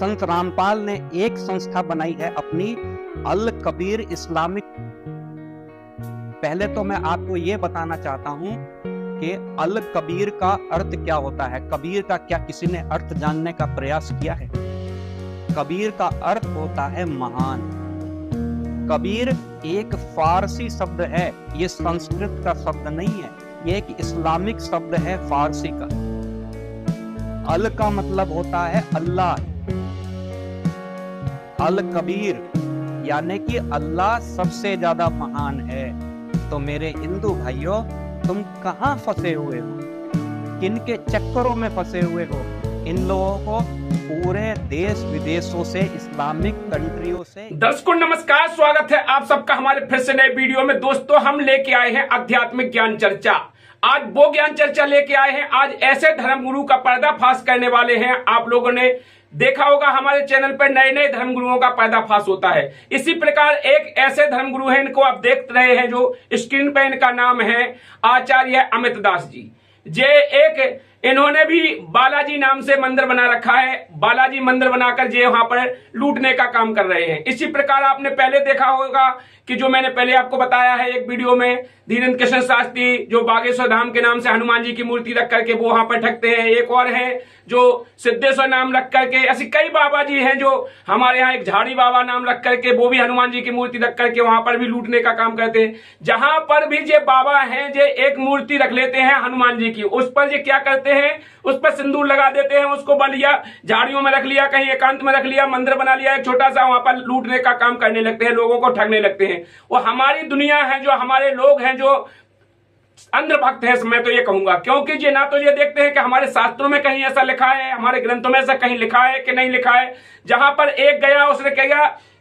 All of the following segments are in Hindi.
संत रामपाल ने एक संस्था बनाई है अपनी, अल कबीर इस्लामिक। पहले तो मैं आपको ये बताना चाहता हूं कि अल कबीर का अर्थ क्या होता है। कबीर का क्या किसी ने अर्थ जानने का प्रयास किया है? कबीर का अर्थ होता है महान। कबीर एक फारसी शब्द है, ये संस्कृत का शब्द नहीं है, ये एक इस्लामिक शब्द है फारसी का। अल का मतलब होता है अल्लाह, अल कबीर यानी कि अल्लाह सबसे ज्यादा महान है। तो मेरे हिंदू भाइयों, तुम कहां फंसे हुए हो, किन के चक्करों में फंसे हुए हो? इन लोगों को पूरे देश विदेशों से, इस्लामिक कंट्रियों से। दर्शकों नमस्कार, स्वागत है आप सबका हमारे फिर से नए वीडियो में। दोस्तों हम लेके आए हैं आध्यात्मिक ज्ञान चर्चा। आज वो ज्ञान चर्चा लेके आए हैं, आज ऐसे धर्मगुरु का पर्दाफाश करने वाले हैं। आप लोगों ने देखा होगा हमारे चैनल पर नए नए धर्मगुरुओं का पर्दाफाश होता है। इसी प्रकार एक ऐसे धर्मगुरु हैं, इनको आप देख रहे हैं जो स्क्रीन पर, इनका नाम है आचार्य अमित दास जी। इन्होंने भी बालाजी नाम से मंदिर बना रखा है। बालाजी मंदिर बनाकर जे वहां पर लूटने का काम कर रहे हैं। इसी प्रकार आपने पहले देखा होगा कि जो मैंने पहले आपको बताया है एक वीडियो में, धीरेन्द्र कृष्ण शास्त्री जो बागेश्वर धाम के नाम से हनुमान जी की मूर्ति रख करके वो वहां पर ठगते हैं। एक और है जो सिद्धेश्वर नाम रख करके, ऐसी कई बाबा जी हैं जो हमारे यहाँ, एक झाड़ी बाबा नाम रख करके वो भी हनुमान जी की मूर्ति रख करके वहां पर भी लूटने का काम करते हैं। जहां पर भी जे बाबा हैं, जे एक मूर्ति रख लेते हैं हनुमान जी की, उस पर ये क्या करते हैं, उस पर सिंदूर लगा देते हैं, उसको बलिया झाड़ियों में रख लिया, कहीं एकांत में रख लिया, मंदिर बना लिया एक छोटा सा, वहां पर लूटने का काम करने लगते हैं, लोगों को ठगने लगते हैं। वो हमारी दुनिया है, जो हमारे लोग हैं जो अंधभक्त है, मैं तो ये कहूंगा। क्योंकि ये ना तो ये देखते हैं कि हमारे शास्त्रों में कहीं ऐसा लिखा है, हमारे ग्रंथों में ऐसा कहीं लिखा है कि नहीं लिखा है। जहां पर एक गया,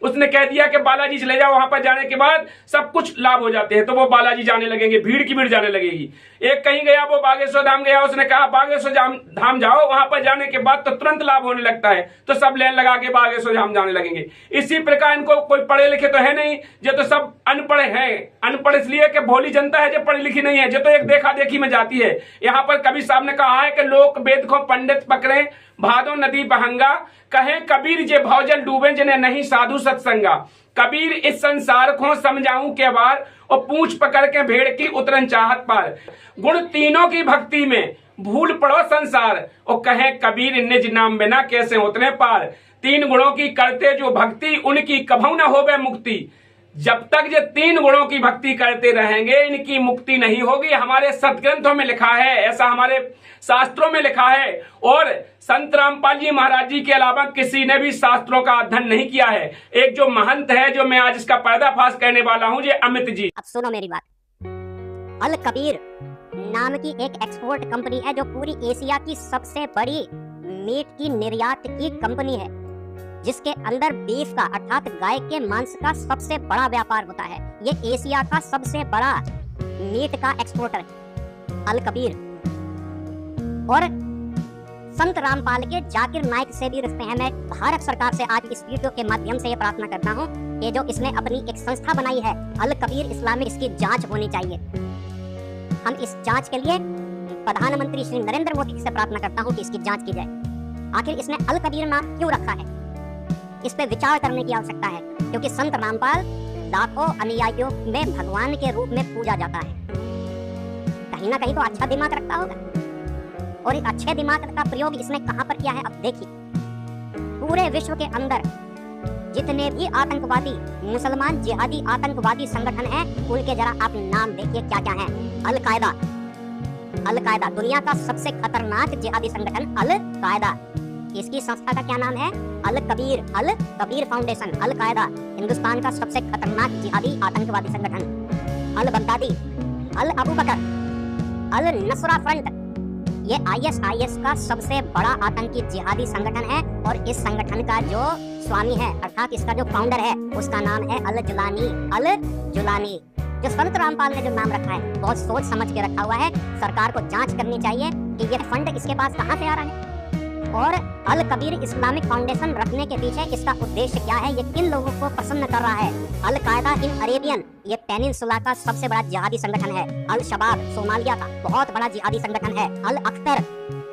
उसने कह दिया कि बालाजी चले जाओ, वहां पर जाने के बाद सब कुछ लाभ हो जाते हैं, तो वो बालाजी जाने लगेंगे, भीड़ की भीड़ जाने लगेगी। एक कहीं गया, वो बागेश्वर धाम गया, उसने कहा बागेश्वर धाम जाओ, वहां पर जाने के बाद तो तुरंत लाभ होने लगता है, तो सब लाइन लगा के बागेश्वर धाम जाने लगेंगे। इसी प्रकार इनको कोई पढ़े लिखे तो है नहीं, जो तो सब अनपढ़ है। अनपढ़ इसलिए कि भोली जनता है, जो पढ़ी लिखी नहीं है, जो तो एक देखा देखी में जाती है। यहाँ पर कबीर साहब ने कहा है कि लोक वेद को पंडित पकड़े, भादो नदी बहंगा, कहे कबीर जे भौजल डूबे जिन्हें नहीं साधु सत्संगा। कबीर इस संसार को समझाऊं के बार, और पूंछ पकड़ के भेड़ की उतरन चाहत पार। गुण तीनों की भक्ति में भूल पड़ो संसार, और कहे कबीर निज नाम बिना कैसे उतरे पार। तीन गुणों की करते जो भक्ति, उनकी कभू न होवे मुक्ति। जब तक ये तीन गुणों की भक्ति करते रहेंगे, इनकी मुक्ति नहीं होगी। हमारे सदग्रंथों में लिखा है, ऐसा हमारे शास्त्रों में लिखा है। और संत रामपाल जी महाराज जी के अलावा किसी ने भी शास्त्रों का अध्ययन नहीं किया है। एक जो महंत है, जो मैं आज इसका पर्दाफाश करने वाला हूँ, ये अमित जी। अब सुनो मेरी बात। अल कबीर नाम की एक एक्सपोर्ट कंपनी है, जो पूरी एशिया की सबसे बड़ी मीट की निर्यात की कंपनी है, जिसके अंदर बीफ का अर्थात गाय के मांस का सबसे बड़ा व्यापार होता है। ये एशिया का सबसे बड़ा मीट का एक्सपोर्टर है अल कबीर। और संत रामपाल के जाकिर नाइक से भी रिश्ते हैं। मैं भारत सरकार से आज इस वीडियो के माध्यम से ये प्रार्थना करता हूँ कि जो इसने अपनी एक संस्था बनाई है अल कबीर इस्लामिक, इसकी जांच होनी चाहिए। हम इस जांच के लिए प्रधानमंत्री श्री नरेंद्र मोदी से प्रार्थना करता हूँ कि इसकी जांच की जाए। आखिर इसने अल कबीर नाम क्यों रखा है, इस पे विचार करने की आवश्यकता है। क्योंकि संत रामपाल लाखों अनुयायियों में भगवान के रूप में पूजा जाता है। कहीं ना कहीं तो अच्छा दिमाग रखता होगा, और इस अच्छे दिमाग का प्रयोग इसने कहां पर किया है, अब देखिए। पूरे विश्व के अंदर जितने भी आतंकवादी, मुसलमान जिहादी आतंकवादी संगठन हैं, उनके जरा आप नाम देखिए क्या क्या हैं। अल कायदा दुनिया का सबसे खतरनाक जिहादी संगठन अल कायदा। इसकी संस्था का क्या नाम है? अल कबीर फाउंडेशन। अल कायदा हिंदुस्तान का सबसे खतरनाक जिहादी आतंकवादी संगठन। अल बगदादी, अल अबू बकर, अल नसरा फ्रंट, ये ISIS का सबसे बड़ा आतंकी जिहादी संगठन है। और इस संगठन का जो स्वामी है, अर्थात इसका जो फाउंडर है, उसका नाम है अल जुलानी। जो संत रामपाल ने जो नाम रखा है, बहुत सोच समझ के रखा हुआ है। सरकार को जांच करनी चाहिए कि ये फंड इसके पास कहां से आ रहा है, और अल कबीर इस्लामिक फाउंडेशन रखने के पीछे इसका उद्देश्य क्या है, ये किन लोगों को प्रसन्न कर रहा है। अल कायदा इन अरेबियन, ये पेनिनसुला का सबसे बड़ा जिहादी संगठन है। अल शबाब सोमालिया का बहुत बड़ा जिहादी संगठन है। अल अख्तर,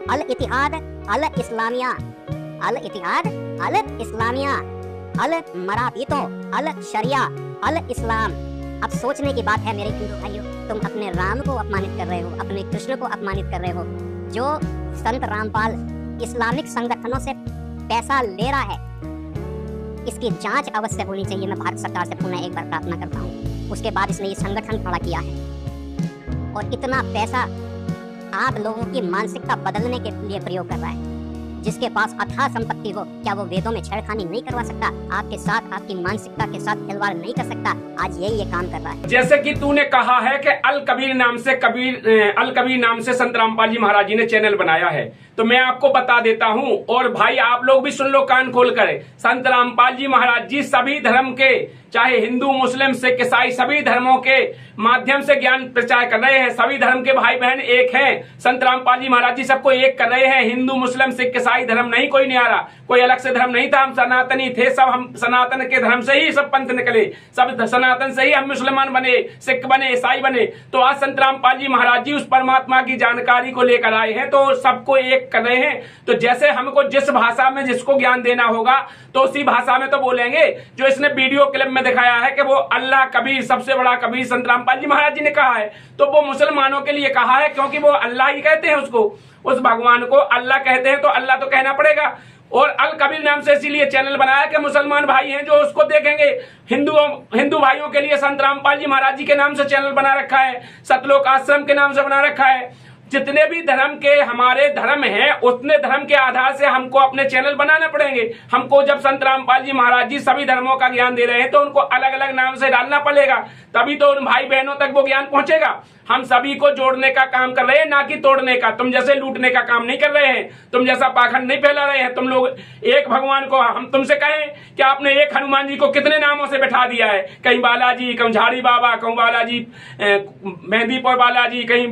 अल इतिहाद, अल इस्लामिया, अल इतिहाद, अल इस्लामिया, अल मराबीतो, अल शरिया, अल इस्लाम। अब सोचने की बात है मेरे हिंदू भाइयों, तुम अपने राम को अपमानित कर रहे हो, अपने कृष्ण को अपमानित कर रहे हो। जो संत रामपाल इस्लामिक संगठनों से पैसा ले रहा है, इसकी जांच अवश्य होनी चाहिए। मैं भारत सरकार से पुनः एक बार प्रार्थना करता हूँ। उसके बाद इसने ये संगठन खड़ा किया है और इतना पैसा आप लोगों की मानसिकता बदलने के लिए प्रयोग कर रहा है। जिसके पास अथाह संपत्ति हो, क्या वो वेदों में छेड़खानी नहीं करवा सकता? आपके साथ, आपकी मानसिकता के साथ खिलवाड़ नहीं कर सकता? आज यही ये काम कर रहा है। जैसे कि तूने कहा है कि अल कबीर नाम से संत रामपाल जी महाराज जी ने चैनल बनाया है, तो मैं आपको बता देता हूं, और भाई आप लोग भी सुन लो कान खोल कर। संत रामपाल जी महाराज जी सभी धर्म के, चाहे हिंदू, मुस्लिम, सिख, ईसाई, सभी धर्मों के माध्यम से ज्ञान प्रचार कर रहे हैं। सभी धर्म के भाई बहन एक हैं। संत रामपाल जी महाराज जी सबको एक कर रहे हैं। हिंदू, मुस्लिम, सिख, ईसाई धर्म नहीं कोई नहीं आ रहा, कोई अलग से धर्म नहीं था। हम सनातनी थे, सब हम सनातन के धर्म से ही सब पंथ निकले, सब सनातन से ही हम मुसलमान बने, सिख बने, ईसाई बने। तो आज संत रामपाल जी महाराज जी उस परमात्मा की जानकारी को लेकर आए हैं, तो सबको एक कर रहे हैं। तो जैसे हमको जिस भाषा में जिसको ज्ञान देना होगा तो उसी भाषा में तो बोलेंगे। जो इसने वीडियो क्लिप में दिखाया है कि वो अल्लाह कबीर, सबसे बड़ा कबीर संत रामपाल जी महाराज जी ने कहा है, तो वो मुसलमानों के लिए कहा है, क्योंकि वो अल्लाह ही कहते हैं उसको, उस भगवान को अल्लाह कहते हैं, तो अल्लाह तो कहना पड़ेगा। और अल कबीर नाम से इसीलिए चैनल बनाया कि मुसलमान भाई हैं जो उसको देखेंगे। हिंदू भाइयों के लिए संत रामपाल जी महाराज जी के नाम से चैनल बना रखा है, सतलोक आश्रम के नाम से बना रखा है। जितने भी धर्म के हमारे धर्म हैं, उतने धर्म के आधार से हमको अपने चैनल बनाने पड़ेंगे। हमको जब संत रामपाल जी महाराज जी सभी धर्मों का ज्ञान दे रहे हैं, तो उनको अलग अलग नाम से डालना पड़ेगा, तभी तो उन भाई बहनों तक वो ज्ञान पहुंचेगा। हम सभी को जोड़ने का काम कर रहे हैं, ना कि तोड़ने का। तुम जैसे लूटने का काम नहीं कर रहे हैं, तुम जैसा पाखंड नहीं फैला रहे हैं। तुम लोग एक भगवान को, हम तुमसे कहें कि आपने एक हनुमान जी को कितने नामों से बैठा दिया है, कहीं बालाजी, कहीं झाड़ी बाबा, कहीं बालाजी मेहंदीपुर बालाजी, कहीं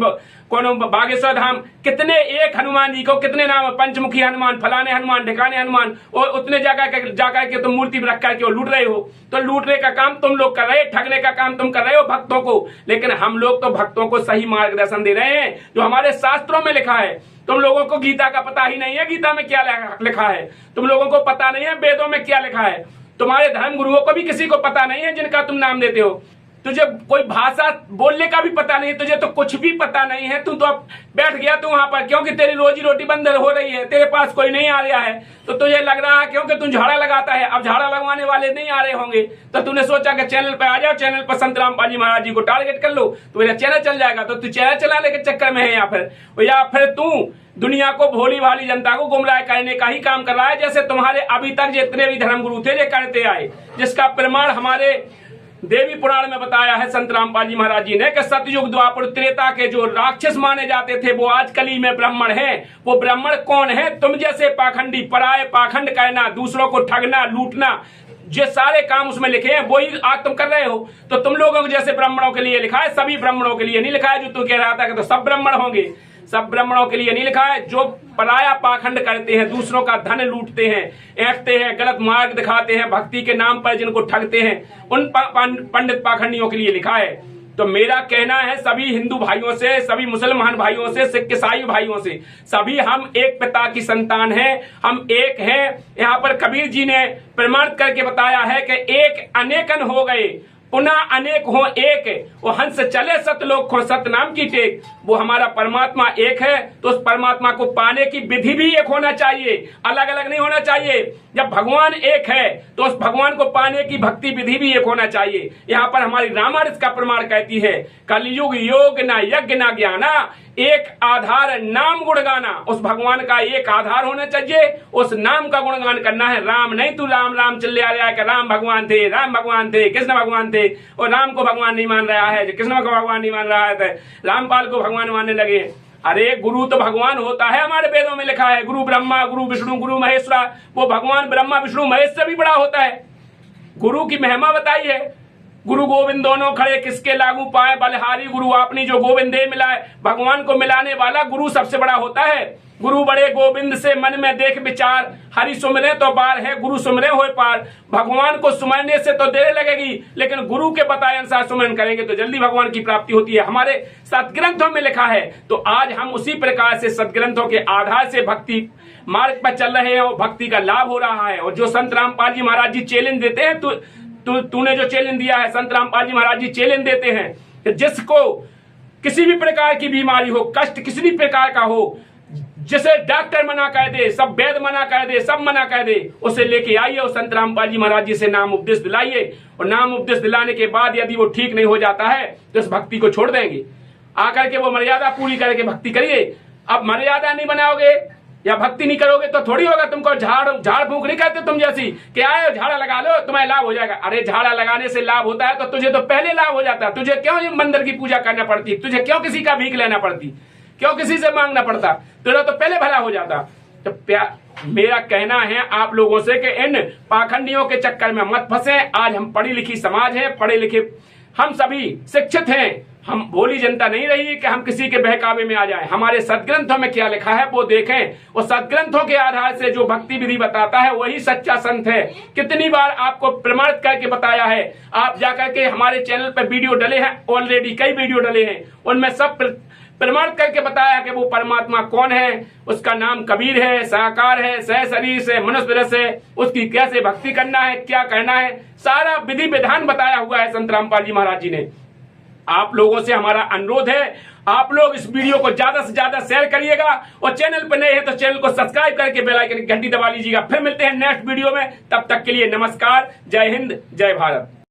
कोनो बागेश्वर धाम, कितने एक हनुमान जी को कितने नाम, पंचमुखी हनुमान, फलाने हनुमान, ढिकाने हनुमान, और उतने जाकर के तुम मूर्ति रख करके लूट रहे हो। तो लूटने का काम तुम लोग कर रहे हैं, ठगने का काम तुम कर रहे हो भक्तों को। लेकिन हम लोग तो भक्तों को सही मार्गदर्शन दे रहे हैं, जो हमारे शास्त्रों में लिखा है। तुम लोगों को गीता का पता ही नहीं है, गीता में क्या लिखा है। तुम लोगों को पता नहीं है वेदों में क्या लिखा है। तुम्हारे धर्म गुरुओं को भी किसी को पता नहीं है जिनका तुम नाम देते हो। तुझे कोई भाषा बोलने का भी पता नहीं, तुझे तो कुछ भी पता नहीं है। तू तो अब बैठ गया तू वहां पर, क्योंकि तेरी रोजी रोटी बंद हो रही है, तेरे पास कोई नहीं आ रहा है, तो तुझे लग रहा है क्योंकि तू झाड़ा लगाता है, अब झाड़ा लगवाने वाले नहीं आ रहे होंगे, तो तूने सोचा कि चैनल पे आ जाओ, चैनल पर संत रामपाल जी महाराज जी को टारगेट कर लो, तो मेरा चैनल चल जाएगा। तो तू चैनल चलाने के चक्कर में है, या फिर तू दुनिया को, भोली भाली जनता को गुमराह करने का ही काम कर रहा है, जैसे तुम्हारे अभी तक जितने भी धर्म गुरु थे ये करते आए, जिसका प्रमाण हमारे देवी पुराण में बताया है संत रामपाल जी महाराज जी ने कि सतयुग, द्वापर, त्रेता के जो राक्षस माने जाते थे वो आज कली में ब्राह्मण हैं। वो ब्राह्मण कौन है? तुम जैसे पाखंडी, पराये पाखंड कहना, दूसरों को ठगना, लूटना, जो सारे काम उसमें लिखे हैं वही आज तुम कर रहे हो। तो तुम लोगों को जैसे ब्राह्मणों के लिए लिखा है, सभी ब्राह्मणों के लिए नहीं लिखा है। जो तू कह रहा था कि तो सब ब्राह्मण होंगे, सब ब्राह्मणों के लिए नहीं लिखा है। जो पराया पाखंड करते हैं, दूसरों का धन लूटते हैं, ऐंठते हैं, गलत मार्ग दिखाते हैं, भक्ति के नाम पर जिनको ठगते हैं, उन पंडित पाखंडियों के लिए लिखा है। तो मेरा कहना है सभी हिंदू भाइयों से, सभी मुसलमान भाइयों से, सिख ईसाई भाइयों से, सभी हम एक पिता की संतान हैं, हम एक हैं। यहाँ पर कबीर जी ने प्रमाण करके बताया है कि एक अनेकन हो गए, पुनः अनेक हो एक, वो हंस चले सतलोक हो सतनाम की टेक। वो हमारा परमात्मा एक है, तो उस परमात्मा को पाने की विधि भी एक होना चाहिए, अलग अलग नहीं होना चाहिए। जब भगवान एक है तो उस भगवान को पाने की भक्ति विधि भी एक होना चाहिए। यहाँ पर हमारी रामायण इसका प्रमाण कहती है, कलयुग योग न यज्ञ न ज्ञाना, एक आधार नाम गुणगाना। उस भगवान का एक आधार होना चाहिए, उस नाम का गुणगान करना है। राम नहीं तू राम राम चल रहा है कि राम भगवान थे, राम भगवान थे, कृष्ण भगवान थे, और राम को भगवान नहीं मान रहा है, कृष्ण को भगवान नहीं मान रहा है, तो रामपाल को भगवान मानने लगे। अरे गुरु तो भगवान होता है, हमारे वेदों में लिखा है, गुरु ब्रह्मा, गुरु विष्णु, गुरु महेश्वरा। वो भगवान ब्रह्मा विष्णु महेश से भी बड़ा होता है। गुरु की महिमा बताई है, गुरु गोविंद दोनों खड़े किसके लागू पाए, बलहारी गुरु आपनी जो गोविंद दे मिलाए। भगवान को मिलाने वाला गुरु सबसे बड़ा होता है। गुरु बड़े गोविंद से मन में देख विचार, हरि सुमरे तो बार है, गुरु सुमरे होए पार। भगवान को सुमरने से तो देर लगेगी, लेकिन गुरु के बताए अनुसार सुमरन करेंगे तो जल्दी भगवान की प्राप्ति होती है। हमारे सदग्रंथों में लिखा है। तो आज हम उसी प्रकार से सदग्रंथों के आधार से भक्ति मार्ग पर चल रहे हैं और भक्ति का लाभ हो रहा है। और जो संत रामपाल जी महाराज जी चैलेंज देते हैं, तूने जो चैलेंज दिया है, संत रामपाल जी महाराज जी चैलेंज देते हैं कि जिसको किसी भी प्रकार की बीमारी हो, कष्ट किसी भी प्रकार का हो, जिसे डॉक्टर मना कर दे, सब वैद्य मना कर दे, सब मना कर दे, उसे लेके आइए और संत रामपाल जी महाराज जी से नाम उपदेश दिलाइए। और नाम उपदेश दिलाने के बाद यदि वो ठीक नहीं हो जाता है तो इस भक्ति को छोड़ देंगे। आकर के वो मर्यादा पूरी करके भक्ति करिए। अब मर्यादा नहीं बनाओगे या भक्ति नहीं करोगे तो थोड़ी होगा। तुमको झाड़ फूंक नहीं करते तुम जैसी कि आए झाड़ा लगा लो तुम्हें लाभ हो जाएगा। अरे झाड़ा लगाने से लाभ होता है तो तुझे तो पहले लाभ हो जाता है। तुझे क्यों मंदिर की पूजा करना पड़ती, तुझे क्यों किसी का भीख लेना पड़ती, क्यों किसी से मांगना पड़ता, तुझे तो पहले भला हो जाता। तो मेरा कहना है आप लोगों से कि इन पाखंडियों के चक्कर में मत फंसे। आज हम पढ़ी लिखी समाज है, पढ़े लिखे हम सभी शिक्षित हैं। हम भोली जनता नहीं रही कि हम किसी के बहकावे में आ जाएं। हमारे सदग्रंथों में क्या लिखा है वो देखें और सदग्रंथों के आधार से जो भक्ति विधि बताता है वही सच्चा संत है। कितनी बार आपको प्रमाणित करके बताया है। आप जाकर के हमारे चैनल पर वीडियो डले हैं, ऑलरेडी कई वीडियो डले हैं, उनमें सब प्रमाणित करके बताया कि वो परमात्मा कौन है। उसका नाम कबीर है, साकार है, सह शरीर से, मनुष्य रस है, उसकी कैसे भक्ति करना है, क्या करना है, सारा विधि विधान बताया हुआ है संत रामपाल जी महाराज जी ने। आप लोगों से हमारा अनुरोध है, आप लोग इस वीडियो को ज्यादा से ज्यादा शेयर करिएगा और चैनल पर नए हैं तो चैनल को सब्सक्राइब करके बेल आइकन की घंटी दबा लीजिएगा। फिर मिलते हैं नेक्स्ट वीडियो में, तब तक के लिए नमस्कार, जय हिंद, जय भारत।